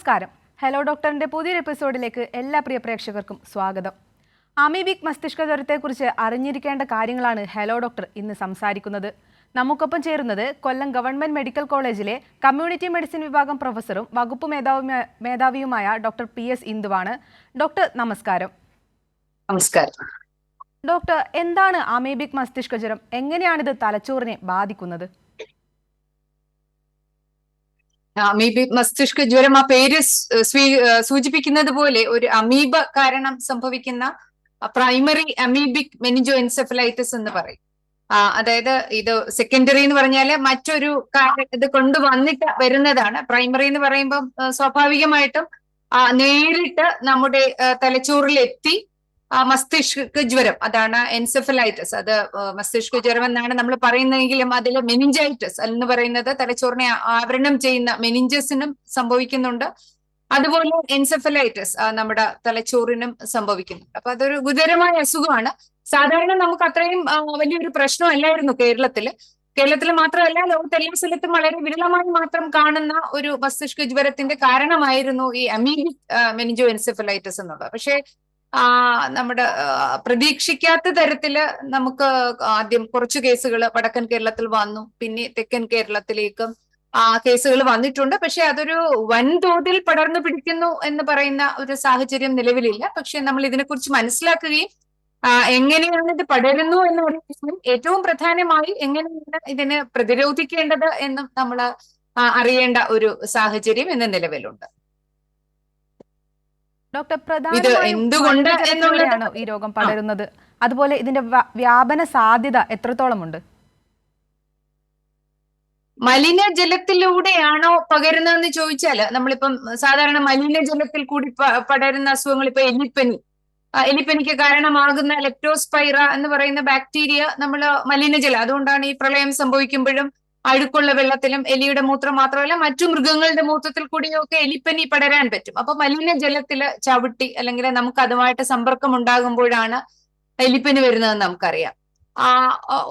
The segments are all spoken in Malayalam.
നമസ്കാരം. ഹലോ ഡോക്ടറിന്റെ പുതിയൊരു എപ്പിസോഡിലേക്ക് എല്ലാ പ്രിയ പ്രേക്ഷകർക്കും സ്വാഗതം. അമീബിക് മസ്തിഷ്ക ജ്വരത്തെക്കുറിച്ച് അറിഞ്ഞിരിക്കേണ്ട കാര്യങ്ങളാണ് ഹലോ ഡോക്ടർ ഇന്ന് സംസാരിക്കുന്നത്. നമുക്കൊപ്പം ചേരുന്നത് കൊല്ലം ഗവൺമെന്റ് മെഡിക്കൽ കോളേജിലെ കമ്മ്യൂണിറ്റി മെഡിസിൻ വിഭാഗം പ്രൊഫസറും വകുപ്പ് മേധാവിയുമായ ഡോക്ടർ PS ഇന്ദുവാണ്. ഡോക്ടർ നമസ്കാരം. നമസ്കാരം. ഡോക്ടർ, എന്താണ് അമീബിക് മസ്തിഷ്ക ജ്വരം? എങ്ങനെയാണിത് തലച്ചോറിനെ ബാധിക്കുന്നത്? അമീബിക് മസ്തിഷ്ക ജ്വരം, ആ പേര് സൂചിപ്പിക്കുന്നത് പോലെ ഒരു അമീബ കാരണം സംഭവിക്കുന്ന പ്രൈമറി അമീബിക് മെനിഞ്ചോ എൻസെഫലൈറ്റിസ് എന്ന് പറയും. അതായത് ഇത് സെക്കൻഡറി എന്ന് പറഞ്ഞാല് മറ്റൊരു ഇത് കൊണ്ടുവന്നിട്ട് വരുന്നതാണ്. പ്രൈമറി എന്ന് പറയുമ്പോൾ സ്വാഭാവികമായിട്ടും നേരിട്ട് നമ്മുടെ തലച്ചോറിലെത്തി മസ്തിഷ്ക ജ്വരം, അതാണ് എൻസെഫലൈറ്റിസ്. അത് മസ്തിഷ്ക ജ്വരം എന്നാണ് നമ്മൾ പറയുന്നതെങ്കിലും അതിൽ മെനിഞ്ചൈറ്റിസ് എന്ന് പറയുന്നത് തലച്ചോറിനെ ആവരണം ചെയ്യുന്ന മെനിഞ്ചസിനും സംഭവിക്കുന്നുണ്ട്. അതുപോലെ എൻസെഫലൈറ്റിസ് നമ്മുടെ തലച്ചോറിനും സംഭവിക്കുന്നുണ്ട്. അപ്പൊ അതൊരു ഗുരുതരമായ അസുഖമാണ്. സാധാരണ നമുക്ക് അത്രയും വലിയൊരു പ്രശ്നമല്ലായിരുന്നു കേരളത്തിൽ മാത്രമല്ല ലോകത്ത് എല്ലാ സ്ഥലത്തും വളരെ വിരളമായി മാത്രം കാണുന്ന ഒരു മസ്തിഷ്ക ജ്വരത്തിന്റെ കാരണമായിരുന്നു ഈ അമീബിക് മെനിഞ്ചോ എൻസെഫലൈറ്റിസ് എന്നുള്ളത്. പക്ഷേ നമ്മുടെ പ്രതീക്ഷിക്കാത്ത തരത്തില് നമുക്ക് ആദ്യം കുറച്ച് കേസുകൾ വടക്കൻ കേരളത്തിൽ വന്നു, പിന്നെ തെക്കൻ കേരളത്തിലേക്കും കേസുകൾ വന്നിട്ടുണ്ട്. പക്ഷെ അതൊരു വൻതോതിൽ പടർന്നു പിടിക്കുന്നു എന്ന് പറയുന്ന ഒരു സാഹചര്യം നിലവിലില്ല. പക്ഷെ നമ്മൾ ഇതിനെക്കുറിച്ച് മനസ്സിലാക്കുകയും എങ്ങനെയാണ് ഇത് പടരുന്നു എന്ന് പറയുന്നതും ഏറ്റവും പ്രധാനമായി എങ്ങനെയാണ് ഇതിനെ പ്രതിരോധിക്കേണ്ടത് എന്നും നമ്മൾ അറിയേണ്ട ഒരു സാഹചര്യം ഇന്ന് നിലവിലുണ്ട്. ഡോക്ടർ, എന്തുകൊണ്ടാണ് ഈ രോഗം പടരുന്നത്? അതുപോലെ ഇതിന്റെ വ്യാപന സാധ്യത എത്രത്തോളമുണ്ട്? മലിനജലത്തിലൂടെയാണോ പകരുന്നതെന്ന് ചോദിച്ചാല് നമ്മളിപ്പം സാധാരണ മലിനജലത്തിൽ കൂടി പടരുന്ന അസുഖങ്ങൾ, ഇപ്പൊ എലിപ്പനിക്ക് കാരണമാകുന്ന ലെപ്റ്റോസ്പൈറ എന്ന് പറയുന്ന ബാക്ടീരിയ മലിനജലം, അതുകൊണ്ടാണ് ഈ പ്രളയം സംഭവിക്കുമ്പോഴും അഴുക്കുള്ള വെള്ളത്തിലും എലിയുടെ മൂത്രം മാത്രമല്ല മറ്റു മൃഗങ്ങളുടെ മൂത്രത്തിൽ കൂടിയൊക്കെ എലിപ്പനി പടരാൻ പറ്റും. അപ്പൊ മലിനജലത്തില് ചവിട്ടി അല്ലെങ്കിൽ നമുക്ക് അതുമായിട്ട് സമ്പർക്കം ഉണ്ടാകുമ്പോഴാണ് എലിപ്പനി വരുന്നതെന്ന് നമുക്കറിയാം.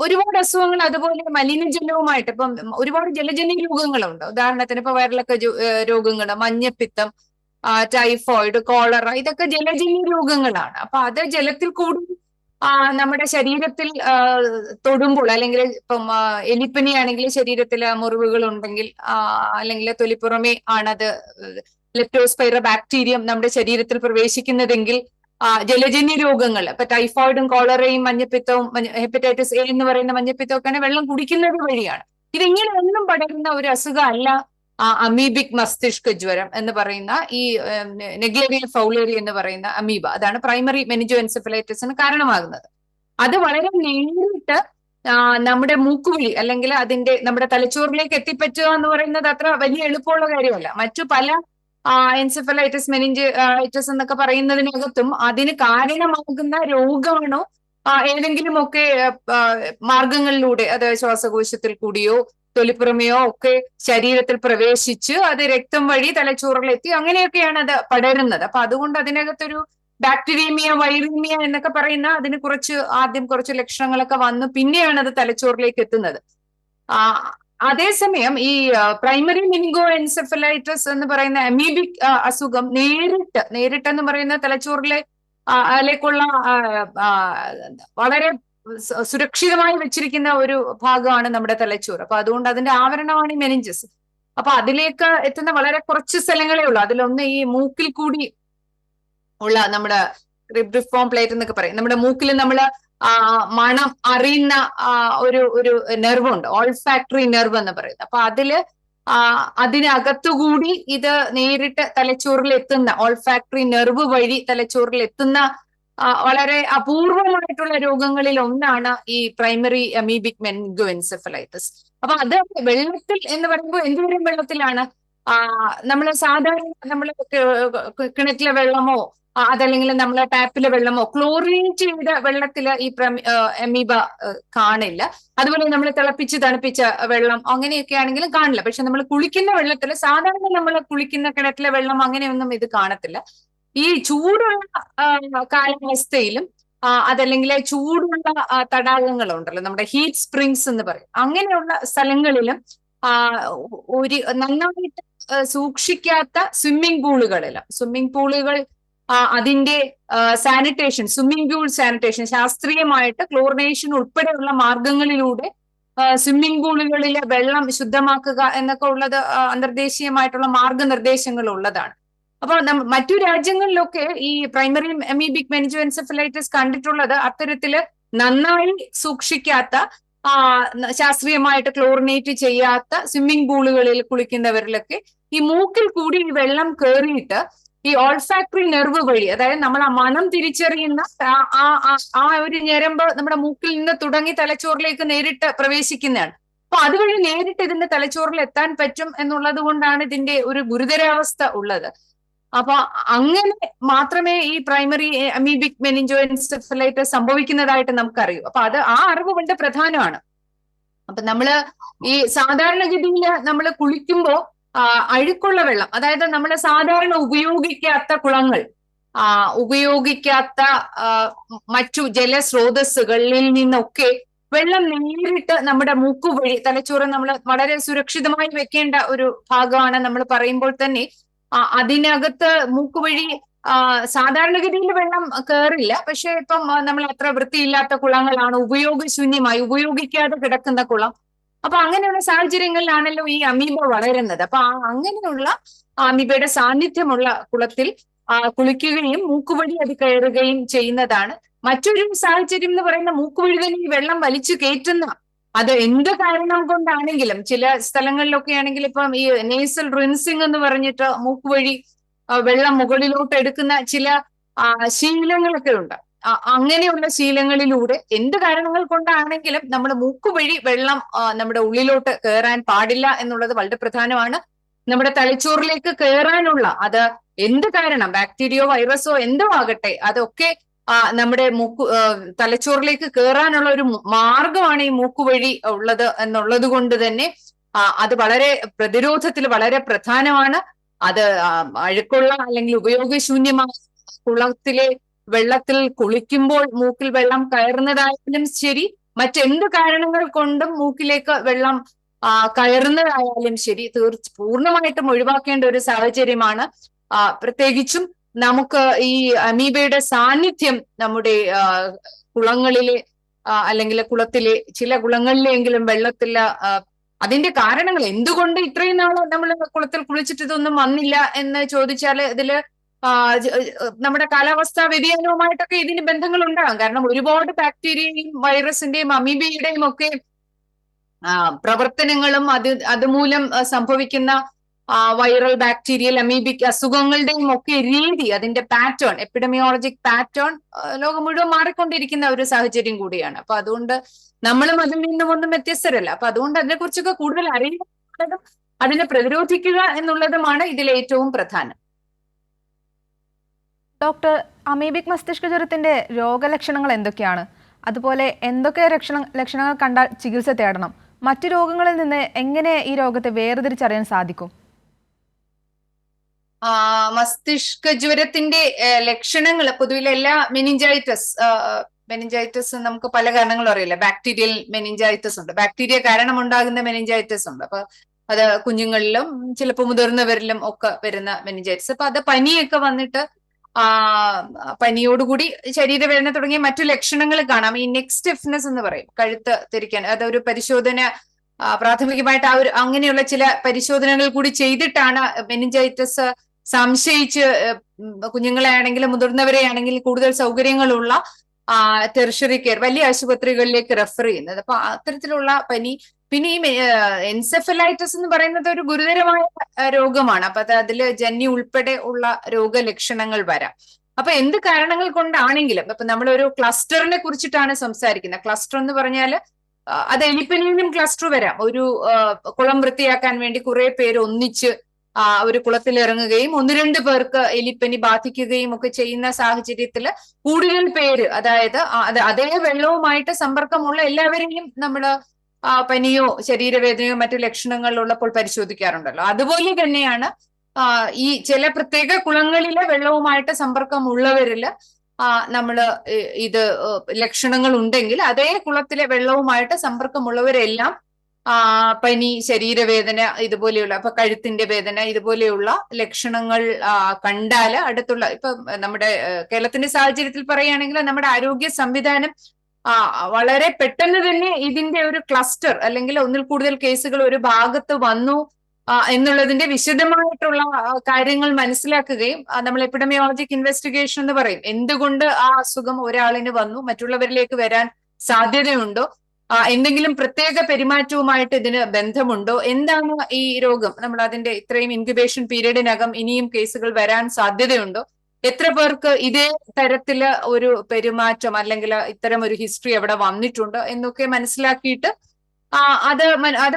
ഒരുപാട് അസുഖങ്ങൾ അതുപോലെ മലിനജലവുമായിട്ട്, ഇപ്പം ഒരുപാട് ജലജന്യ രോഗങ്ങളുണ്ട്. ഉദാഹരണത്തിന് ഇപ്പൊ വയറിളക്ക രോഗങ്ങൾ, മഞ്ഞപ്പിത്തം, ടൈഫോയിഡ്, കോളറ, ഇതൊക്കെ ജലജന്യ രോഗങ്ങളാണ്. അപ്പൊ അത് ജലത്തിൽ കൂടി നമ്മുടെ ശരീരത്തിൽ തൊടുമ്പോൾ, അല്ലെങ്കിൽ ഇപ്പം എലിപ്പനിയാണെങ്കിൽ ശരീരത്തിൽ മുറിവുകൾ ഉണ്ടെങ്കിൽ അല്ലെങ്കിൽ തൊലിപ്പുറമേ ആണത് ലെപ്റ്റോസ്പൈറ ബാക്ടീരിയം നമ്മുടെ ശരീരത്തിൽ പ്രവേശിക്കുന്നതെങ്കിൽ ജലജന്യ രോഗങ്ങൾ, ഇപ്പൊ ടൈഫോയിഡും കോളറയും മഞ്ഞപ്പിത്തവും ഹെപ്പറ്റൈറ്റിസ് A എന്ന് പറയുന്ന മഞ്ഞപ്പിത്തമൊക്കെ വെള്ളം കുടിക്കുന്നത് വഴിയാണ്. ഇതിങ്ങനെ ഒന്നും പടരുന്ന ഒരു അസുഖമല്ല അമീബിക് മസ്തിഷ്ക ജ്വരം എന്ന് പറയുന്ന ഈ നെഗ്ലേറിയ ഫൗളേറി എന്ന് പറയുന്ന അമീബ. അതാണ് പ്രൈമറി മെനിഞ്ചോ എൻസെഫലൈറ്റിസിന് കാരണമാകുന്നത്. അത് വളരെ നേരിട്ട് നമ്മുടെ മൂക്കുവഴി അല്ലെങ്കിൽ നമ്മുടെ തലച്ചോറിലേക്ക് എത്തിപ്പറ്റുക എന്ന് പറയുന്നത് അത്ര വലിയ എളുപ്പമുള്ള കാര്യമല്ല. മറ്റു പല എൻസെഫലൈറ്റിസ്, മെനിഞ്ചൈറ്റിസ് എന്നൊക്കെ പറയുന്നതിനകത്തും അതിന് കാരണമാകുന്ന രോഗമാണോ ഏതെങ്കിലുമൊക്കെ മാർഗങ്ങളിലൂടെ, അതായത് ശ്വാസകോശത്തിൽ കൂടിയോ തൊലിപ്പുറമെയോ ഒക്കെ ശരീരത്തിൽ പ്രവേശിച്ച് അത് രക്തം വഴി തലച്ചോറിലെത്തി അങ്ങനെയൊക്കെയാണ് അത് പടരുന്നത്. അപ്പൊ അതുകൊണ്ട് അതിനകത്തൊരു ബാക്ടീരിയമീയ, വൈറീമിയ എന്നൊക്കെ പറയുന്ന അതിന് ആദ്യം കുറച്ച് ലക്ഷണങ്ങളൊക്കെ വന്നു പിന്നെയാണ് അത് തലച്ചോറിലേക്ക് എത്തുന്നത്. അതേസമയം ഈ പ്രൈമറി മെനിഞ്ചോ എൻസെഫലൈറ്റിസ് എന്ന് പറയുന്ന അമീബിക് അസുഖം നേരിട്ടെന്ന് പറയുന്ന തലച്ചോറിലേക്കുള്ള വളരെ സുരക്ഷിതമായി വെച്ചിരിക്കുന്ന ഒരു ഭാഗമാണ് നമ്മുടെ തലച്ചോർ. അപ്പൊ അതുകൊണ്ട് അതിന്റെ ആവരണമാണ് ഈ മെനിഞ്ചസ്. അപ്പൊ അതിലേക്ക് എത്തുന്ന വളരെ കുറച്ച് സ്ഥലങ്ങളേ ഉള്ളൂ. അതിലൊന്ന് ഈ മൂക്കിൽ കൂടി ഉള്ള നമ്മുടെ റിബ്രിഫോം പ്ലേറ്റ് എന്നൊക്കെ പറയും. നമ്മുടെ മൂക്കിൽ മണം അറിയുന്ന ഒരു നെർവുണ്ട്, ഓൾഫാക്ടറി നെർവ് എന്ന് പറയുന്നത്. അപ്പൊ അതിനകത്തുകൂടി ഇത് നേരിട്ട് തലച്ചോറിൽ എത്തുന്ന, ഓൾഫാക്ടറി നെർവ് വഴി തലച്ചോറിൽ എത്തുന്ന വളരെ അപൂർവമായിട്ടുള്ള രോഗങ്ങളിൽ ഒന്നാണ് ഈ പ്രൈമറി അമീബിക് മെനിഞ്ചോ എൻസെഫലൈറ്റിസ്. അപ്പൊ അത് വെള്ളത്തിൽ എന്ന് പറയുമ്പോൾ എന്തുവരും വെള്ളത്തിലാണ്? സാധാരണ കിണറ്റിലെ വെള്ളമോ അതല്ലെങ്കിൽ നമ്മളെ ടാപ്പിലെ വെള്ളമോ ക്ലോറിൻ ചെയ്ത വെള്ളത്തില് ഈ അമീബ കാണില്ല. അതുപോലെ നമ്മൾ തിളപ്പിച്ച് തണുപ്പിച്ച വെള്ളം അങ്ങനെയൊക്കെ ആണെങ്കിലും കാണില്ല. പക്ഷെ നമ്മൾ കുളിക്കുന്ന വെള്ളത്തിൽ, സാധാരണ നമ്മൾ കുളിക്കുന്ന കിണറ്റിലെ വെള്ളം അങ്ങനെയൊന്നും ഇത് കാണത്തില്ല. ഈ ചൂടുള്ള കാലാവസ്ഥയിലും അതല്ലെങ്കിൽ ചൂടുള്ള തടാകങ്ങളുണ്ടല്ലോ, നമ്മുടെ ഹീറ്റ് സ്പ്രിങ്സ് എന്ന് പറയും, അങ്ങനെയുള്ള സ്ഥലങ്ങളിലും നന്നായിട്ട് സൂക്ഷിക്കാത്ത സ്വിമ്മിംഗ് പൂളുകൾ അതിന്റെ സ്വിമ്മിംഗ് പൂൾ സാനിറ്റേഷൻ ശാസ്ത്രീയമായിട്ട് ക്ലോറിനേഷൻ ഉൾപ്പെടെയുള്ള മാർഗങ്ങളിലൂടെ സ്വിമ്മിംഗ് പൂളുകളിലെ വെള്ളം ശുദ്ധമാക്കുക എന്നൊക്കെ ഉള്ളത് അന്തർദേശീയമായിട്ടുള്ള മാർഗനിർദ്ദേശങ്ങൾ ഉള്ളതാണ്. അപ്പൊ മറ്റു രാജ്യങ്ങളിലൊക്കെ ഈ പ്രൈമറി അമീബിക് മെനിഞ്ചോഎൻസെഫലൈറ്റിസ് കണ്ടിട്ടുള്ളത് അത്തരത്തില് നന്നായി സൂക്ഷിക്കാത്ത ശാസ്ത്രീയമായിട്ട് ക്ലോറിനേറ്റ് ചെയ്യാത്ത സ്വിമ്മിംഗ് പൂളുകളിൽ കുളിക്കുന്നവരിലൊക്കെ ഈ മൂക്കിൽ കൂടി ഈ വെള്ളം കയറിയിട്ട് ഈ ഓൾഫാക്ടറി നെർവ് വഴി, അതായത് നമ്മൾ ആ മണം തിരിച്ചറിയുന്ന ആ ഒരു ഞരമ്പ് നമ്മുടെ മൂക്കിൽ നിന്ന് തുടങ്ങി തലച്ചോറിലേക്ക് നേരിട്ട് പ്രവേശിക്കുന്നതാണ്. അപ്പൊ അതുവഴി നേരിട്ട് ഇതിന്റെ തലച്ചോറിൽ എത്താൻ പറ്റും എന്നുള്ളത് കൊണ്ടാണ് ഇതിന്റെ ഒരു ഗുരുതരാവസ്ഥ ഉള്ളത്. അപ്പൊ അങ്ങനെ മാത്രമേ ഈ പ്രൈമറി അമീബിക് മെനിഞ്ചോഎൻസെഫലൈറ്റിസ് സംഭവിക്കുന്നതായിട്ട് നമുക്കറിയൂ. അപ്പൊ ആ അറിവ് വളരെ പ്രധാനമാണ്. അപ്പൊ നമ്മള് ഈ സാധാരണഗതിയിൽ നമ്മൾ കുളിക്കുമ്പോ അഴുക്കുള്ള വെള്ളം, അതായത് നമ്മൾ സാധാരണ ഉപയോഗിക്കാത്ത കുളങ്ങൾ, ഉപയോഗിക്കാത്ത മറ്റു ജലസ്രോതസ്സുകളിൽ നിന്നൊക്കെ വെള്ളം നേരിട്ട് നമ്മുടെ മൂക്കുവഴി തലച്ചോറ് നമ്മൾ വളരെ സുരക്ഷിതമായി വെക്കേണ്ട ഒരു ഭാഗമാണ്. നമ്മൾ പറയുമ്പോൾ തന്നെ അതിനകത്ത് മൂക്കുവഴി സാധാരണഗതിയിൽ വെള്ളം കയറില്ല. പക്ഷെ ഇപ്പം നമ്മൾ അത്ര വൃത്തിയില്ലാത്ത കുളങ്ങളാണ്, ഉപയോഗിക്കാതെ കിടക്കുന്ന കുളം. അപ്പൊ അങ്ങനെയുള്ള സാഹചര്യങ്ങളിലാണല്ലോ ഈ അമീബ വളരുന്നത്. അപ്പൊ അങ്ങനെയുള്ള അമീബയുടെ സാന്നിധ്യമുള്ള കുളത്തിൽ കുളിക്കുകയും മൂക്കുവഴി അത് കയറുകയും ചെയ്യുന്നതാണ്. മറ്റൊരു സാഹചര്യം എന്ന് പറയുന്ന മൂക്കുവഴി തന്നെ ഈ വെള്ളം വലിച്ചു കയറ്റുന്ന, അത് എന്ത് കാരണം കൊണ്ടാണെങ്കിലും ചില സ്ഥലങ്ങളിലൊക്കെ ആണെങ്കിൽ ഇപ്പം ഈ നേസൽ റിൻസിങ് എന്ന് പറഞ്ഞിട്ട് മൂക്കുവഴി വെള്ളം മുകളിലോട്ട് എടുക്കുന്ന ചില ശീലങ്ങളൊക്കെ ഉണ്ട്. അങ്ങനെയുള്ള ശീലങ്ങളിലൂടെ എന്ത് കാരണങ്ങൾ കൊണ്ടാണെങ്കിലും നമ്മുടെ മൂക്കുവഴി വെള്ളം നമ്മുടെ ഉള്ളിലോട്ട് കയറാൻ പാടില്ല എന്നുള്ളത് വളരെ പ്രധാനമാണ്. നമ്മുടെ തലച്ചോറിലേക്ക് കയറാനുള്ള അത് എന്ത് കാരണം, ബാക്ടീരിയോ വൈറസോ എന്തോ ആകട്ടെ, അതൊക്കെ നമ്മുടെ തലച്ചോറിലേക്ക് കയറാനുള്ള ഒരു മാർഗമാണ് ഈ മൂക്കുവഴി ഉള്ളത് എന്നുള്ളത് കൊണ്ട് തന്നെ അത് വളരെ പ്രതിരോധത്തിൽ വളരെ പ്രധാനമാണ്. അത് അഴുക്കുള്ള അല്ലെങ്കിൽ ഉപയോഗശൂന്യമായ കുളത്തിലെ വെള്ളത്തിൽ കുളിക്കുമ്പോൾ മൂക്കിൽ വെള്ളം കയറുന്നതായാലും ശരി, മറ്റെന്ത് കാരണങ്ങൾ കൊണ്ടും മൂക്കിലേക്ക് വെള്ളം കയറുന്നതായാലും ശരി, പൂർണ്ണമായിട്ടും ഒഴിവാക്കേണ്ട ഒരു സാഹചര്യമാണ്. പ്രത്യേകിച്ചും നമുക്ക് ഈ അമീബയുടെ സാന്നിധ്യം നമ്മുടെ കുളങ്ങളിലെ അല്ലെങ്കിൽ കുളത്തിലെ ചില കുളങ്ങളിലെങ്കിലും വെള്ളത്തിൽ അതിന്റെ കാരണങ്ങൾ എന്തുകൊണ്ട് ഇത്രയും നാൾ നമ്മൾ കുളത്തിൽ കുളിച്ചിട്ട് ഇതൊന്നും വന്നില്ല എന്ന് ചോദിച്ചാൽ ഇതില് നമ്മുടെ കാലാവസ്ഥാ വ്യതിയാനവുമായിട്ടൊക്കെ ഇതിന് ബന്ധങ്ങൾ ഉണ്ടാകും. കാരണം ഒരുപാട് ബാക്ടീരിയയും വൈറസിന്റെയും അമീബയുടെയും ഒക്കെ പ്രവർത്തനങ്ങളും അതുമൂലം സംഭവിക്കുന്ന വൈറൽ ബാക്ടീരിയൽ അമീബിക് അസുഖങ്ങളുടെയും ഒക്കെ രീതി, അതിന്റെ പാറ്റേൺ, എപ്പിഡമിയോളജിക് പാറ്റേൺ ലോകം മുഴുവൻ മാറിക്കൊണ്ടിരിക്കുന്ന ഒരു സാഹചര്യം കൂടിയാണ്. അപ്പൊ അതുകൊണ്ട് നമ്മളും അതിൽ നിന്നും ഒന്നും വ്യത്യസ്തരല്ല. അപ്പൊ അതുകൊണ്ട് അതിനെക്കുറിച്ചൊക്കെ കൂടുതൽ അറിയുന്നതും അതിനെ പ്രതിരോധിക്കുക എന്നുള്ളതുമാണ് ഇതിൽ ഏറ്റവും പ്രധാനം. ഡോക്ടർ, അമീബിക് മസ്തിഷ്ക ജ്വരത്തിന്റെ രോഗലക്ഷണങ്ങൾ എന്തൊക്കെയാണ്? അതുപോലെ എന്തൊക്കെ ലക്ഷണങ്ങൾ കണ്ടാൽ ചികിത്സ തേടണം? മറ്റു രോഗങ്ങളിൽ നിന്ന് എങ്ങനെ ഈ രോഗത്തെ വേർതിരിച്ചറിയാൻ സാധിക്കും? മസ്തിഷ്ക ജ്വരത്തിന്റെ ലക്ഷണങ്ങൾ പൊതുവിൽ എല്ലാ മെനിഞ്ചൈറ്റിസ് നമുക്ക് പല കാരണങ്ങളും അറിയില്ല. ബാക്ടീരിയൽ മെനിഞ്ചൈറ്റിസ് ഉണ്ട്, ബാക്ടീരിയ കാരണം ഉണ്ടാകുന്ന മെനിഞ്ചൈറ്റിസ് ഉണ്ട്. അപ്പൊ അത് കുഞ്ഞുങ്ങളിലും ചിലപ്പോൾ മുതിർന്നവരിലും ഒക്കെ വരുന്ന മെനിഞ്ചൈറ്റിസ്. അപ്പൊ അത് പനിയൊക്കെ വന്നിട്ട് പനിയോടുകൂടി ശരീരവേദന തുടങ്ങിയ മറ്റു ലക്ഷണങ്ങൾ കാണാം. ഈ നെക്ക് സ്റ്റിഫ്നെസ് എന്ന് പറയും, കഴുത്ത് തിരിക്കാൻ. അതൊരു പരിശോധന പ്രാഥമികമായിട്ട് അങ്ങനെയുള്ള ചില പരിശോധനകൾ കൂടി ചെയ്തിട്ടാണ് മെനിഞ്ചൈറ്റിസ് സംശയിച്ച് കുഞ്ഞുങ്ങളെ ആണെങ്കിലും മുതിർന്നവരെ ആണെങ്കിലും കൂടുതൽ സൗകര്യങ്ങളുള്ള ടെറിഷറി കെയർ വലിയ ആശുപത്രികളിലേക്ക് റെഫർ ചെയ്യുന്നത്. അപ്പൊ അത്തരത്തിലുള്ള പനി. പിന്നെ ഈ എൻസെഫലൈറ്റിസ് എന്ന് പറയുന്നത് ഒരു ഗുരുതരമായ രോഗമാണ്. അപ്പൊ അതില് ജന്നി ഉൾപ്പെടെ ഉള്ള രോഗലക്ഷണങ്ങൾ വരാം. അപ്പൊ എന്ത് കാരണങ്ങൾ കൊണ്ടാണെങ്കിലും, ഇപ്പൊ നമ്മളൊരു ക്ലസ്റ്ററിനെ കുറിച്ചിട്ടാണ് സംസാരിക്കുന്നത്. ക്ലസ്റ്റർ എന്ന് പറഞ്ഞാൽ അത് എലിപ്പനിയിലും ക്ലസ്റ്റർ വരാം. ഒരു കുളം വൃത്തിയാക്കാൻ വേണ്ടി കുറെ പേര് ഒന്നിച്ച് ഒരു കുളത്തിൽ ഇറങ്ങുകയും 1-2 പേർക്ക് എലിപ്പനി ബാധിക്കുകയും ഒക്കെ ചെയ്യുന്ന സാഹചര്യത്തിൽ കൂടുതൽ പേര്, അതായത് അതേ വെള്ളവുമായിട്ട് സമ്പർക്കമുള്ള എല്ലാവരെയും നമ്മൾ പനിയോ ശരീരവേദനയോ മറ്റു ലക്ഷണങ്ങളുള്ളപ്പോൾ പരിശോധിക്കാറുണ്ടല്ലോ. അതുപോലെ തന്നെയാണ് ഈ ചില പ്രത്യേക കുളങ്ങളിലെ വെള്ളവുമായിട്ട് സമ്പർക്കമുള്ളവരിൽ നമ്മള് ഇത് ലക്ഷണങ്ങൾ ഉണ്ടെങ്കിൽ അതേ കുളത്തിലെ വെള്ളവുമായിട്ട് സമ്പർക്കമുള്ളവരെല്ലാം പനി, ശരീരവേദന ഇതുപോലെയുള്ള, അപ്പൊ കഴുത്തിന്റെ വേദന ഇതുപോലെയുള്ള ലക്ഷണങ്ങൾ കണ്ടാല് അടുത്തുള്ള, ഇപ്പൊ നമ്മുടെ കേരളത്തിന്റെ സാഹചര്യത്തിൽ പറയുകയാണെങ്കിൽ നമ്മുടെ ആരോഗ്യ സംവിധാനം വളരെ പെട്ടെന്ന് തന്നെ ഇതിന്റെ ഒരു ക്ലസ്റ്റർ അല്ലെങ്കിൽ ഒന്നിൽ കൂടുതൽ കേസുകൾ ഒരു ഭാഗത്ത് വന്നു എന്നുള്ളതിന്റെ വിശദമായിട്ടുള്ള കാര്യങ്ങൾ മനസ്സിലാക്കുകയും നമ്മൾ എപ്പിഡമിയോളജിക് ഇൻവെസ്റ്റിഗേഷൻ എന്ന് പറയും. എന്തുകൊണ്ട് ആ അസുഖം ഒരാളിന് വന്നു, മറ്റുള്ളവരിലേക്ക് വരാൻ സാധ്യതയുണ്ടോ, എന്തെങ്കിലും പ്രത്യേക പെരുമാറ്റവുമായിട്ട് ഇതിന് ബന്ധമുണ്ടോ, എന്താണ് ഈ രോഗം, നമ്മൾ അതിന്റെ ഇത്രയും ഇൻക്യുബേഷൻ പീരീഡിനകം ഇനിയും കേസുകൾ വരാൻ സാധ്യതയുണ്ടോ, എത്ര പേർക്ക് ഇതേ തരത്തില് ഒരു പെരുമാറ്റം അല്ലെങ്കിൽ ഇത്തരം ഒരു ഹിസ്റ്ററി അവിടെ വന്നിട്ടുണ്ട് എന്നൊക്കെ മനസ്സിലാക്കിയിട്ട് അത്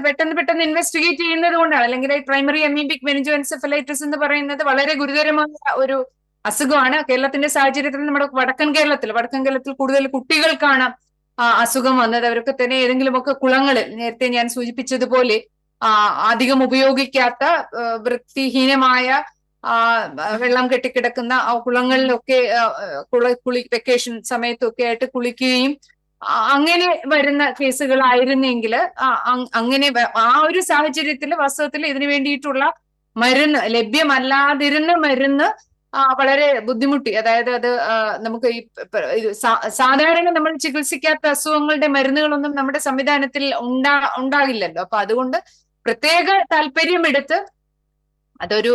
പെട്ടെന്ന് ഇൻവെസ്റ്റിഗേറ്റ് ചെയ്യുന്നത് കൊണ്ടാണ്. അല്ലെങ്കിൽ പ്രൈമറി അമീബിക് മെനിഞ്ചോഎൻസെഫലൈറ്റിസ് എന്ന് പറയുന്നത് വളരെ ഗുരുതരമായ ഒരു അസുഖമാണ്. കേരളത്തിന്റെ സാഹചര്യത്തിൽ നമ്മുടെ വടക്കൻ കേരളത്തിൽ കൂടുതൽ കുട്ടികൾക്കാണ് അസുഖം വന്നത്. അവർക്ക് തന്നെ ഏതെങ്കിലുമൊക്കെ കുളങ്ങളിൽ, നേരത്തെ ഞാൻ സൂചിപ്പിച്ചതുപോലെ അധികം ഉപയോഗിക്കാത്ത വൃത്തിഹീനമായ വെള്ളം കെട്ടിക്കിടക്കുന്ന കുളങ്ങളിലൊക്കെ വെക്കേഷൻ സമയത്തൊക്കെ ആയിട്ട് കുളിക്കുകയും അങ്ങനെ വരുന്ന കേസുകളായിരുന്നെങ്കിൽ അങ്ങനെ ആ ഒരു സാഹചര്യത്തിൽ വാസ്തവത്തിൽ ഇതിനു വേണ്ടിയിട്ടുള്ള മരുന്ന് ലഭ്യമല്ലാതിരുന്ന മരുന്ന് വളരെ ബുദ്ധിമുട്ടി. അതായത് അത് നമുക്ക് ഈ സാധാരണ നമ്മൾ ചികിത്സിക്കാത്ത അസുഖങ്ങളുടെ മരുന്നുകളൊന്നും നമ്മുടെ സംവിധാനത്തിൽ ഉണ്ടാകില്ലല്ലോ. അപ്പൊ അതുകൊണ്ട് പ്രത്യേക താല്പര്യമെടുത്ത് അതൊരു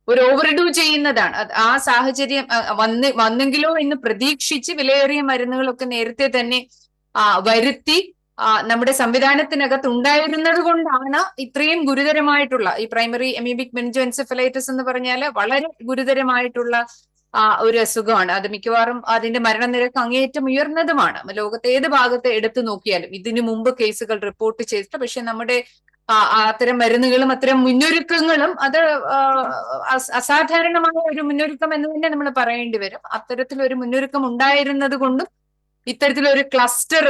ഒരു ഓവർഡു ചെയ്യുന്നതാണ്. ആ സാഹചര്യം വന്നെങ്കിലോ എന്ന് പ്രതീക്ഷിച്ച് വിലയേറിയ മരുന്നുകളൊക്കെ നേരത്തെ തന്നെ വരുത്തി നമ്മുടെ സംവിധാനത്തിനകത്ത് ഉണ്ടായിരുന്നത് കൊണ്ടാണ് ഇത്രയും ഗുരുതരമായിട്ടുള്ള ഈ പ്രൈമറി അമീബിക് മെനിഞ്ചോഎൻസെഫലൈറ്റിസ് എന്ന് പറഞ്ഞാൽ വളരെ ഗുരുതരമായിട്ടുള്ള ഒരു അസുഖമാണ്. അത് മിക്കവാറും അതിന്റെ മരണനിരക്ക് അങ്ങേയറ്റം ഉയർന്നതുമാണ്. ലോകത്തെ ഏത് ഭാഗത്ത് എടുത്തു നോക്കിയാലും ഇതിനു മുമ്പ് കേസുകൾ റിപ്പോർട്ട് ചെയ്തിട്ട്, പക്ഷെ നമ്മുടെ അത്തരം മരുന്നുകളും അത്തരം മുന്നൊരുക്കങ്ങളും അത് അസാധാരണമായ ഒരു മുന്നൊരുക്കം എന്ന് തന്നെ നമ്മൾ പറയേണ്ടി വരും. അത്തരത്തിലൊരു മുന്നൊരുക്കം ഉണ്ടായിരുന്നത് കൊണ്ടും ഇത്തരത്തിലൊരു ക്ലസ്റ്റർ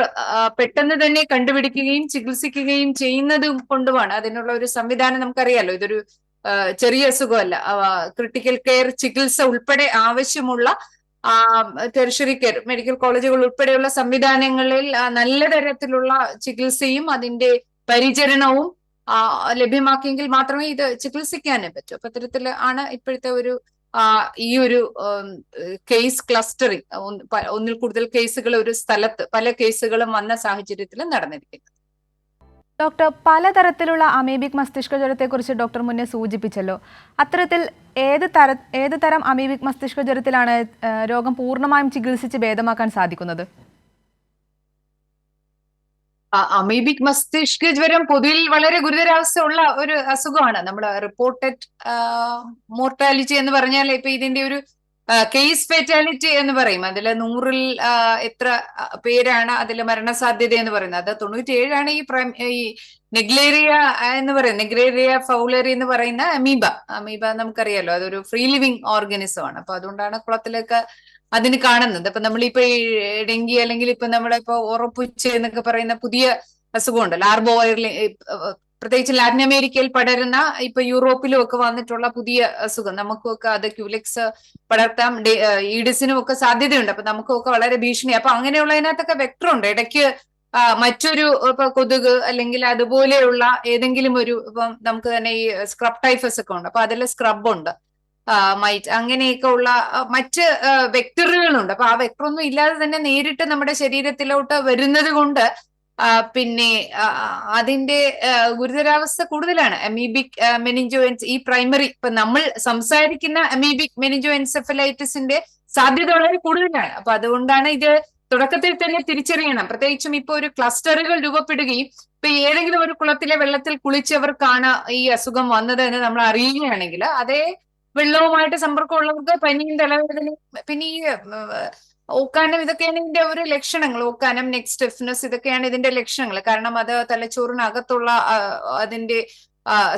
പെട്ടെന്ന് തന്നെ കണ്ടുപിടിക്കുകയും ചികിത്സിക്കുകയും ചെയ്യുന്നത് കൊണ്ടുമാണ്. അതിനുള്ള ഒരു സംവിധാനം നമുക്കറിയാലോ, ഇതൊരു ചെറിയ അസുഖമല്ല. ക്രിട്ടിക്കൽ കെയർ ചികിത്സ ഉൾപ്പെടെ ആവശ്യമുള്ള ടെറിഷറി കെയർ മെഡിക്കൽ കോളേജുകൾ ഉൾപ്പെടെയുള്ള സംവിധാനങ്ങളിൽ നല്ല തരത്തിലുള്ള ചികിത്സയും അതിന്റെ പരിചരണവും ലഭ്യമാക്കിയെങ്കിൽ മാത്രമേ ഇത് ചികിത്സിക്കാനേ പറ്റൂ. അപ്പൊ അത്തരത്തിൽ ആണ് ഇപ്പോഴത്തെ ഈ ഒരു കേസ് ക്ലസ്റ്ററിങ്, ഒന്നിൽ കൂടുതൽ കേസുകൾ ഒരു സ്ഥലത്ത് പല കേസുകളും വന്ന സാഹചര്യത്തിൽ നടന്നിരിക്കുന്നത്. ഡോക്ടർ, പലതരത്തിലുള്ള അമീബിക് മസ്തിഷ്ക ജ്വരത്തെക്കുറിച്ച് ഡോക്ടർ മുന്നേ സൂചിപ്പിച്ചല്ലോ. അത്തരത്തിൽ ഏത് തരം അമീബിക് മസ്തിഷ്ക ജ്വരത്തിലാണ് രോഗം പൂർണ്ണമായും ചികിത്സിച്ച് ഭേദമാക്കാൻ സാധിക്കുന്നത്? അമീബിക് മസ്തിഷ്ക ജ്വരം പൊതുവിൽ വളരെ ഗുരുതരാവസ്ഥ ഉള്ള ഒരു അസുഖമാണ്. നമ്മൾ റിപ്പോർട്ടഡ് മോർട്ടാലിറ്റി എന്ന് പറഞ്ഞാൽ ഇപ്പൊ ഇതിന്റെ ഒരു കേസ് ഫെറ്റാലിറ്റി എന്ന് പറയും. അതിൽ 100-ൽ എത്ര പേരാണ് അതിൽ മരണസാധ്യത എന്ന് പറയുന്നത്. അത് 97 ഈ നെഗ്ലേറിയ എന്ന് പറയുന്നത്, നെഗ്ലേറിയ ഫൗലറി എന്ന് പറയുന്ന അമീബ നമുക്കറിയാലോ, അതൊരു ഫ്രീ ലിവിങ് ഓർഗാനിസം ആണ്. അപ്പൊ അതുകൊണ്ടാണ് കുളത്തിലൊക്കെ അതിന് കാണുന്നത്. ഇപ്പൊ നമ്മളിപ്പോ ഈ ഡെങ്കി അല്ലെങ്കിൽ ഇപ്പൊ നമ്മളിപ്പോ ഉറപ്പുച്ച എന്നൊക്കെ പറയുന്ന പുതിയ അസുഖമുണ്ട്, ലാർബോ വൈറൽ, പ്രത്യേകിച്ച് ലാറ്റിൻ അമേരിക്കയിൽ പടരുന്ന, ഇപ്പൊ യൂറോപ്പിലും ഒക്കെ വന്നിട്ടുള്ള പുതിയ അസുഖം. നമുക്കൊക്കെ അത് ക്യൂലെക്സ് പടർത്താം, ഈഡിസിനും ഒക്കെ സാധ്യതയുണ്ട്. അപ്പൊ നമുക്കൊക്കെ വളരെ ഭീഷണി. അപ്പൊ അങ്ങനെയുള്ളതിനകത്തൊക്കെ വെക്ടർ ഉണ്ട്. ഇടയ്ക്ക് മറ്റൊരു ഇപ്പൊ കൊതുക് അല്ലെങ്കിൽ അതുപോലെയുള്ള ഏതെങ്കിലും ഒരു, ഇപ്പം നമുക്ക് തന്നെ ഈ സ്ക്രബ് ടൈഫസ് ഒക്കെ ഉണ്ട്, അപ്പൊ അതിൽ സ്ക്രബ് ഉണ്ട്, മൈറ്റ്, അങ്ങനെയൊക്കെ ഉള്ള മറ്റ് വെക്ടറുകളുണ്ട്. അപ്പൊ ആ വെക്ടർ ഒന്നും ഇല്ലാതെ തന്നെ നേരിട്ട് നമ്മുടെ ശരീരത്തിലോട്ട് വരുന്നത് കൊണ്ട് പിന്നെ അതിന്റെ ഗുരുതരാവസ്ഥ കൂടുതലാണ്. അമീബിക് ഈ പ്രൈമറി, ഇപ്പൊ നമ്മൾ സംസാരിക്കുന്ന അമീബിക് മെനിഞ്ചോഎൻസെഫലൈറ്റിസിന്റെ സാധ്യത വളരെ കൂടുതലാണ്. അപ്പൊ അതുകൊണ്ടാണ് ഇത് തുടക്കത്തിൽ തന്നെ തിരിച്ചറിയണം. പ്രത്യേകിച്ചും ഇപ്പൊ ഒരു ക്ലസ്റ്ററുകൾ രൂപപ്പെടുകയും ഇപ്പൊ ഏതെങ്കിലും ഒരു കുളത്തിലെ വെള്ളത്തിൽ കുളിച്ചവർക്കാണ് ഈ അസുഖം വന്നത് എന്ന് നമ്മൾ അറിയുകയാണെങ്കിൽ, അതേ വെള്ളവുമായിട്ട് സമ്പർക്കമുള്ളവർക്ക് പനിയും തലവേദനയും പിന്നെ ഈ ഓക്കാനം, ഇതൊക്കെയാണ് ഇതിന്റെ ഒരു ലക്ഷണങ്ങൾ. ഓക്കാനം, നെക്ക് സ്റ്റിഫ്നെസ്, ഇതൊക്കെയാണ് ഇതിന്റെ ലക്ഷണങ്ങൾ. കാരണം അത് തലച്ചോറിനകത്തുള്ള അതിന്റെ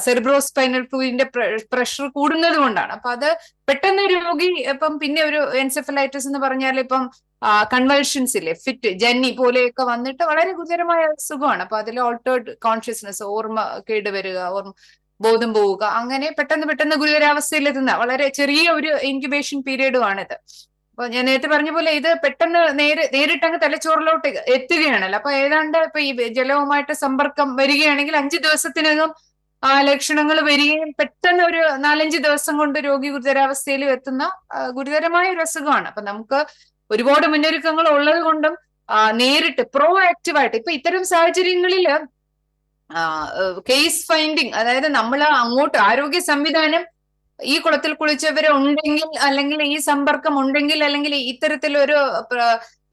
സെറിബ്രോസ്പൈനൽ ഫ്ലൂയിഡിന്റെ പ്രഷർ കൂടുന്നത് കൊണ്ടാണ്. അപ്പൊ അത് പെട്ടെന്ന് രോഗി ഇപ്പം പിന്നെ ഒരു എൻസെഫലൈറ്റിസ് എന്ന് പറഞ്ഞാൽ ഇപ്പം കൺവൾഷൻസ് ഇല്ലേ, ഫിറ്റ്, ജന്നി പോലെയൊക്കെ വന്നിട്ട് വളരെ ഗുരുതരമായ അസുഖമാണ്. അപ്പൊ അതിൽ ഓൾട്ടേർഡ് കോൺഷ്യസ്നെസ്, ഓർമ്മ കേടുവരിക, ബോധം പോവുക, അങ്ങനെ പെട്ടെന്ന് ഗുരുതരാവസ്ഥയിലെത്തുന്ന വളരെ ചെറിയ ഒരു ഇൻക്യുബേഷൻ പീരീഡുമാണിത്. അപ്പൊ ഞാൻ നേരത്തെ പറഞ്ഞ പോലെ ഇത് പെട്ടെന്ന് നേരിട്ടങ്ങ് തലച്ചോറിലോട്ട് എത്തുകയാണല്ലോ. അപ്പൊ ഏതാണ്ട് ഇപ്പൊ ഈ ജലവുമായിട്ട് സമ്പർക്കം വരികയാണെങ്കിൽ 5 ദിവസത്തിനകം ആ ലക്ഷണങ്ങൾ വരികയും പെട്ടെന്ന് ഒരു 4-5 ദിവസം കൊണ്ട് രോഗി ഗുരുതരാവസ്ഥയിൽ എത്തുന്ന ഗുരുതരമായ ഒരു അസുഖമാണ്. അപ്പൊ നമുക്ക് ഒരുപാട് മുന്നൊരുക്കങ്ങൾ ഉള്ളത് കൊണ്ടും നേരിട്ട് പ്രോ ആക്റ്റീവായിട്ട് ഇപ്പൊ ഇത്തരം സാഹചര്യങ്ങളിൽ കേസ് ഫൈൻഡിങ്, അതായത് നമ്മൾ അങ്ങോട്ട് ആരോഗ്യ സംവിധാനം ഈ കുളത്തിൽ കുളിച്ചവര് ഉണ്ടെങ്കിൽ, അല്ലെങ്കിൽ ഈ സമ്പർക്കം ഉണ്ടെങ്കിൽ, അല്ലെങ്കിൽ ഇത്തരത്തിലൊരു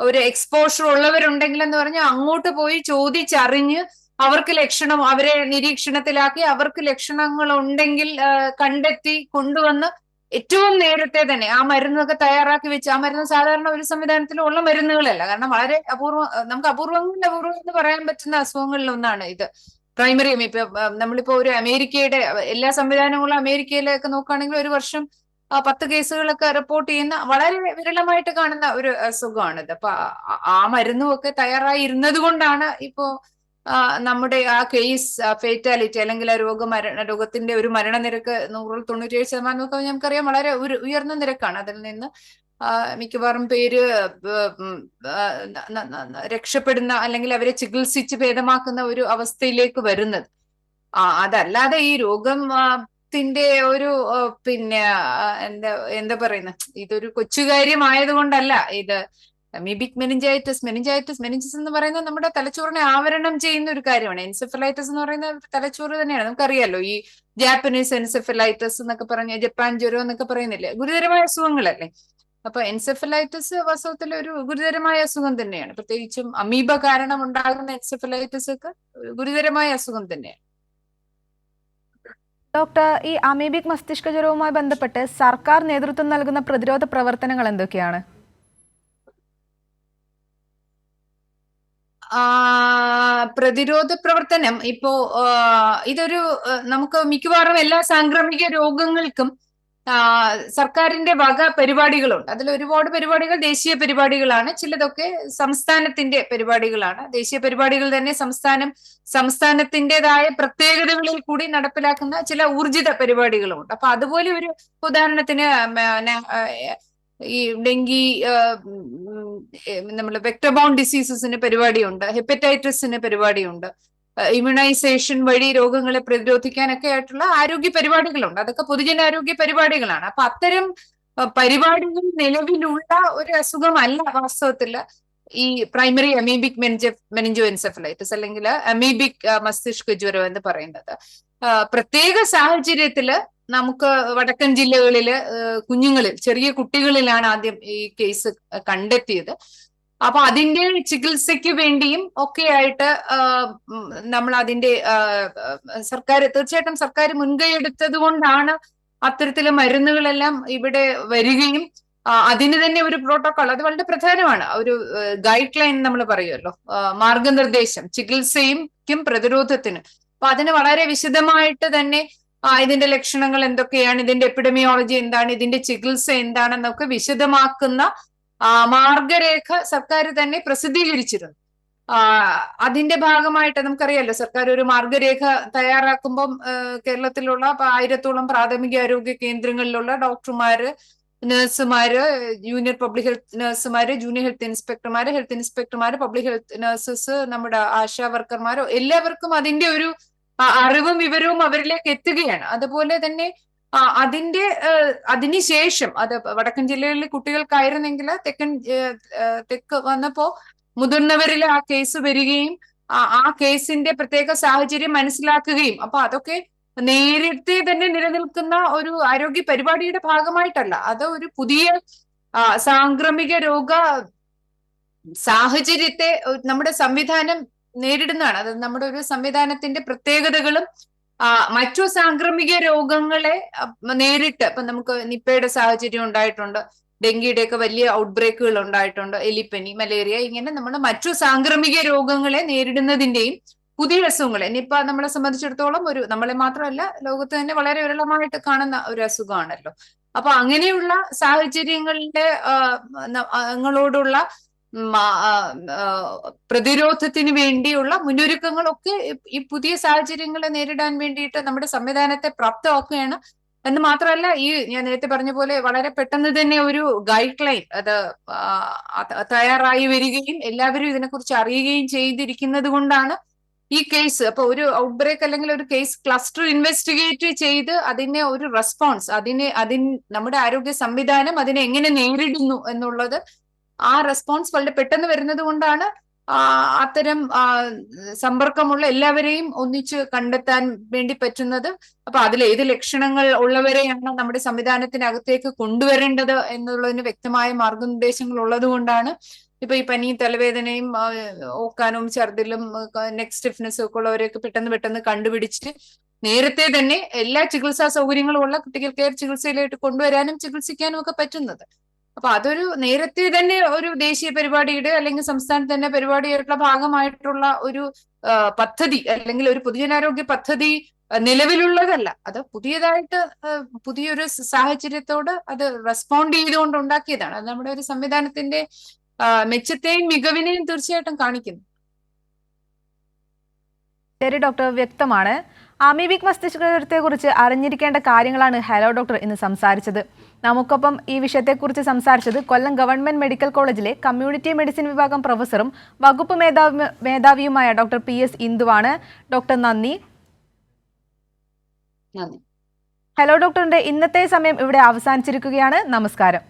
ഒരു എക്സ്പോഷർ ഉള്ളവരുണ്ടെങ്കിൽ എന്ന് പറഞ്ഞാൽ അങ്ങോട്ട് പോയി ചോദിച്ചറിഞ്ഞ് അവർക്ക് ലക്ഷണം, അവരെ നിരീക്ഷണത്തിലാക്കി അവർക്ക് ലക്ഷണങ്ങൾ ഉണ്ടെങ്കിൽ കണ്ടെത്തി കൊണ്ടുവന്ന് ഏറ്റവും നേരത്തെ തന്നെ ആ മരുന്നൊക്കെ തയ്യാറാക്കി വെച്ച്, ആ മരുന്ന് സാധാരണ ഒരു സംവിധാനത്തിലും ഉള്ള മരുന്നുകളല്ല, കാരണം വളരെ അപൂർവം, നമുക്ക് അപൂർവങ്ങളിൽ അപൂർവം എന്ന് പറയാൻ പറ്റുന്ന അസുഖങ്ങളിൽ ഒന്നാണ് ഇത്. പ്രൈമറി ഇപ്പൊ നമ്മളിപ്പോ ഒരു അമേരിക്കയുടെ എല്ലാ സംവിധാനങ്ങളും അമേരിക്കയിലൊക്കെ നോക്കുകയാണെങ്കിൽ ഒരു വർഷം 10 കേസുകളൊക്കെ റിപ്പോർട്ട് ചെയ്യുന്ന വളരെ വിരളമായിട്ട് കാണുന്ന ഒരു അസുഖമാണിത്. അപ്പൊ ആ മരുന്നും ഒക്കെ തയ്യാറായി ഇരുന്നത് കൊണ്ടാണ് ഇപ്പോ നമ്മുടെ ആ കേസ് ഫേറ്റാലിറ്റി അല്ലെങ്കിൽ ആ രോഗത്തിന്റെ ഒരു മരണനിരക്ക് 100-97% ഒക്കെ നമുക്കറിയാം വളരെ ഉയർന്ന നിരക്കാണ്. അതിൽ നിന്ന് മിക്കവാറും പേര് രക്ഷപ്പെടുന്ന അല്ലെങ്കിൽ അവരെ ചികിത്സിച്ച് ഭേദമാക്കുന്ന ഒരു അവസ്ഥയിലേക്ക് വരുന്നത്. അതല്ലാതെ ഈ രോഗം ത്തിന്റെ ഒരു പിന്നെ എന്താ പറയുന്ന, ഇതൊരു കൊച്ചുകാര്യമായത് കൊണ്ടല്ല. ഇത് അമീബിക് മെനിഞ്ചൈറ്റിസ് എന്ന് പറയുന്നത് നമ്മുടെ തലച്ചോറിനെ ആവരണം ചെയ്യുന്ന ഒരു കാര്യമാണ്. എൻസെഫലൈറ്റിസ് എന്ന് പറയുന്ന തലച്ചോറ് തന്നെയാണ്. നമുക്കറിയാലോ ഈ ജാപ്പനീസ് എൻസെഫലൈറ്റിസ് എന്നൊക്കെ പറഞ്ഞ ജപ്പാൻ ജ്വരം എന്നൊക്കെ പറയുന്നില്ലേ, ഗുരുതരമായ അസുഖങ്ങളല്ലേ. അപ്പൊ എൻസെഫലൈറ്റിസ് വാസ്തവത്തിൽ ഒരു ഗുരുതരമായ അസുഖം തന്നെയാണ്. പ്രത്യേകിച്ചും അമീബ കാരണം ഉണ്ടാകുന്ന എൻസെഫലൈറ്റിസ് ഒക്കെ ഗുരുതരമായ അസുഖം തന്നെയാണ്. ഡോക്ടർ, ഈ അമീബിക് മസ്തിഷ്ക ജ്വരവുമായി ബന്ധപ്പെട്ട് സർക്കാർ നേതൃത്വം നൽകുന്ന പ്രതിരോധ പ്രവർത്തനങ്ങൾ എന്തൊക്കെയാണ്? പ്രതിരോധ പ്രവർത്തനം ഇപ്പോ ഇതൊരു നമുക്ക് മിക്കവാറും എല്ലാ സാംക്രമിക രോഗങ്ങൾക്കും സർക്കാരിന്റെ വക പരിപാടികളുണ്ട്. അതിൽ ഒരുപാട് പരിപാടികൾ ദേശീയ പരിപാടികളാണ്, ചിലതൊക്കെ സംസ്ഥാനത്തിന്റെ പരിപാടികളാണ്. ദേശീയ പരിപാടികൾ തന്നെ സംസ്ഥാനത്തിൻ്റെതായ പ്രത്യേകതകളിൽ കൂടി നടപ്പിലാക്കുന്ന ചില ഊർജിത പരിപാടികളുമുണ്ട്. അപ്പൊ അതുപോലെ ഒരു ഉദാഹരണത്തിന് ഈ ഡെങ്കി, നമ്മൾ വെക്ടർ ബൗണ്ട് ഡിസീസസിന് പരിപാടിയുണ്ട്, ഹെപ്പറ്റൈറ്റിസിന് പരിപാടിയുണ്ട്, ഇമ്മ്യൂണൈസേഷൻ വഴി രോഗങ്ങളെ പ്രതിരോധിക്കാനൊക്കെ ആയിട്ടുള്ള ആരോഗ്യ പരിപാടികളുണ്ട്. അതൊക്കെ പൊതുജനാരോഗ്യ പരിപാടികളാണ്. അപ്പൊ അത്തരം പരിപാടികൾ നിലവിലുള്ള ഒരു അസുഖമല്ല വാസ്തവത്തില് ഈ പ്രൈമറി അമീബിക് മെനിഞ്ചോ എൻസെഫലൈറ്റിസ് അല്ലെങ്കിൽ അമീബിക് മസ്തിഷ്ക ജ്വരം എന്ന് പറയുന്നത്. പ്രത്യേക സാഹചര്യത്തില് നമുക്ക് വടക്കൻ ജില്ലകളില് കുഞ്ഞുങ്ങളിൽ, ചെറിയ കുട്ടികളിലാണ് ആദ്യം ഈ കേസ് കണ്ടെത്തിയത്. അപ്പൊ അതിന്റെ ചികിത്സയ്ക്ക് വേണ്ടിയും ഒക്കെ ആയിട്ട് നമ്മൾ അതിന്റെ തീർച്ചയായിട്ടും സർക്കാർ മുൻകൈ എടുത്തത് കൊണ്ടാണ് അത്തരത്തിലെ മരുന്നുകളെല്ലാം ഇവിടെ വരികയും അതിന് തന്നെ ഒരു പ്രോട്ടോകോൾ, അത് വളരെ പ്രധാനമാണ്. ഒരു ഗൈഡ് ലൈൻ നമ്മൾ പറയുമല്ലോ, മാർഗനിർദ്ദേശം ചികിത്സയ്ക്കും പ്രതിരോധത്തിനും. അപ്പൊ അതിന് വളരെ വിശദമായിട്ട് തന്നെ ഇതിന്റെ ലക്ഷണങ്ങൾ എന്തൊക്കെയാണ്, ഇതിന്റെ എപ്പിഡമിയോളജി എന്താണ്, ഇതിന്റെ ചികിത്സ എന്താണെന്നൊക്കെ വിശദമാക്കുന്ന മാർഗരേഖ സർക്കാർ തന്നെ പ്രസിദ്ധീകരിച്ചിരുന്നു. അതിന്റെ ഭാഗമായിട്ട് നമുക്കറിയാലോ, സർക്കാർ ഒരു മാർഗരേഖ തയ്യാറാക്കുമ്പം കേരളത്തിലുള്ള 1000-ഓളം പ്രാഥമിക ആരോഗ്യ കേന്ദ്രങ്ങളിലുള്ള ഡോക്ടർമാര്, നഴ്സുമാര്, ജൂനിയർ പബ്ലിക് ഹെൽത്ത് നഴ്സുമാര്, ജൂനിയർ ഹെൽത്ത് ഇൻസ്പെക്ടർമാര്, പബ്ലിക് ഹെൽത്ത് നഴ്സസ്, നമ്മുടെ ആശാ വർക്കർമാരോ എല്ലാവർക്കും അതിന്റെ ഒരു അറിവും വിവരവും അവരിലേക്ക് എത്തുകയാണ്. അതുപോലെ തന്നെ അതിനുശേഷം അത് വടക്കൻ ജില്ലകളിലെ കുട്ടികൾക്കായിരുന്നെങ്കിൽ തെക്ക് വന്നപ്പോ മുതിർന്നവരിൽ ആ കേസ് വരികയും ആ കേസിന്റെ പ്രത്യേക സാഹചര്യം മനസ്സിലാക്കുകയും, അപ്പൊ അതൊക്കെ നേരത്തെ തന്നെ നിലനിൽക്കുന്ന ഒരു ആരോഗ്യ പരിപാടിയുടെ ഭാഗമായിട്ടല്ല, അത് ഒരു പുതിയ സാംക്രമിക രോഗ സാഹചര്യത്തെ നമ്മുടെ സംവിധാനം നേരിടുന്നതാണ്. അത് നമ്മുടെ ഒരു സംവിധാനത്തിന്റെ പ്രത്യേകതകളും മറ്റു സാംക്രമിക രോഗങ്ങളെ നേരിട്ട്, ഇപ്പൊ നമുക്ക് നിപ്പയുടെ സാഹചര്യം ഉണ്ടായിട്ടുണ്ട്, ഡെങ്കിയുടെ ഒക്കെ വലിയ ഔട്ട്ബ്രേക്കുകൾ ഉണ്ടായിട്ടുണ്ട്, എലിപ്പനി, മലേറിയ, ഇങ്ങനെ നമ്മൾ മറ്റു സാംക്രമിക രോഗങ്ങളെ നേരിടുന്നതിന്റെയും പുതിയ അസുഖങ്ങളെ, നിപ്പ നമ്മളെ സംബന്ധിച്ചിടത്തോളം നമ്മളെ മാത്രമല്ല ലോകത്ത് തന്നെ വളരെ വിരളമായിട്ട് കാണുന്ന ഒരു അസുഖമാണല്ലോ. അപ്പൊ അങ്ങനെയുള്ള സാഹചര്യങ്ങളിലെ ങ്ങളോടുള്ള പ്രതിരോധത്തിന് വേണ്ടിയുള്ള മുന്നൊരുക്കങ്ങളൊക്കെ ഈ പുതിയ സാഹചര്യങ്ങളെ നേരിടാൻ വേണ്ടിയിട്ട് നമ്മുടെ സംവിധാനത്തെ പ്രാപ്തമാക്കുകയാണ്. എന്ന് മാത്രമല്ല, ഈ ഞാൻ നേരത്തെ പറഞ്ഞ പോലെ വളരെ പെട്ടെന്ന് തന്നെ ഒരു ഗൈഡ് ലൈൻ അത് തയ്യാറായി വരികയും എല്ലാവരും ഇതിനെക്കുറിച്ച് അറിയുകയും ചെയ്തിരിക്കുന്നത് കൊണ്ടാണ് ഈ കേസ് അപ്പൊ ഒരു ഔട്ട്ബ്രേക്ക് അല്ലെങ്കിൽ ഒരു കേസ് ക്ലസ്റ്റർ ഇൻവെസ്റ്റിഗേറ്റ് ചെയ്ത് അതിനെ ഒരു റെസ്പോൺസ് നമ്മുടെ ആരോഗ്യ സംവിധാനം അതിനെ എങ്ങനെ നേരിടുന്നു എന്നുള്ളത് ആ റെസ്പോൺസ് വളരെ പെട്ടെന്ന് വരുന്നത് കൊണ്ടാണ് അത്തരം സമ്പർക്കമുള്ള എല്ലാവരെയും ഒന്നിച്ച് കണ്ടെത്താൻ വേണ്ടി പറ്റുന്നത്. അപ്പൊ അതിൽ ഏത് ലക്ഷണങ്ങൾ ഉള്ളവരെയാണ് നമ്മുടെ സംവിധാനത്തിനകത്തേക്ക് കൊണ്ടുവരേണ്ടത് എന്നുള്ളതിന് വ്യക്തമായ മാർഗനിർദ്ദേശങ്ങൾ ഉള്ളത് കൊണ്ടാണ് ഇപ്പൊ ഈ പനിയും തലവേദനയും ഓക്കാനും ഛർദിലും നെക്ക് സ്റ്റിഫ്നെസ്സും ഒക്കെ ഉള്ളവരെയൊക്കെ പെട്ടെന്ന് കണ്ടുപിടിച്ച് നേരത്തെ തന്നെ എല്ലാ ചികിത്സാ സൗകര്യങ്ങളും ഉള്ള ക്രിട്ടിക്കൽ കെയർ ചികിത്സയിലായിട്ട് കൊണ്ടുവരാനും ചികിത്സിക്കാനും ഒക്കെ പറ്റുന്നത്. അപ്പൊ അതൊരു നേരത്തെ തന്നെ ഒരു ദേശീയ പരിപാടിയുടെ അല്ലെങ്കിൽ സംസ്ഥാനത്ത് തന്നെ പരിപാടിയായിട്ടുള്ള ഭാഗമായിട്ടുള്ള ഒരു പദ്ധതി അല്ലെങ്കിൽ ഒരു പൊതുജനാരോഗ്യ പദ്ധതി നിലവിലുള്ളതല്ല. അത് പുതിയതായിട്ട് പുതിയൊരു സാഹചര്യത്തോട് അത് റെസ്പോണ്ട് ചെയ്തുകൊണ്ട് ഉണ്ടാക്കിയതാണ്. അത് നമ്മുടെ ഒരു സംവിധാനത്തിന്റെ മെച്ചത്തെയും മികവിനെയും തീർച്ചയായിട്ടും കാണിക്കുന്നു. ശരി ഡോക്ടർ, വ്യക്തമാണ്. അമീബിക് മസ്തിഷ്കജ്വരത്തെ കുറിച്ച് അറിഞ്ഞിരിക്കേണ്ട കാര്യങ്ങളാണ് ഹലോ ഡോക്ടർ ഇന്ന് സംസാരിച്ചത്. നമുക്കൊപ്പം ഈ വിഷയത്തെക്കുറിച്ച് സംസാരിച്ചത് കൊല്ലം ഗവൺമെന്റ് മെഡിക്കൽ കോളേജിലെ കമ്മ്യൂണിറ്റി മെഡിസിൻ വിഭാഗം പ്രൊഫസറും വകുപ്പ് മേധാവിയുമായ ഡോക്ടർ PS ഇന്ദുവാണ്. ഡോക്ടർ നന്ദി. ഹലോ ഡോക്ടറിന്റെ ഇന്നത്തെ സമയം ഇവിടെ അവസാനിച്ചിരിക്കുകയാണ്. നമസ്കാരം.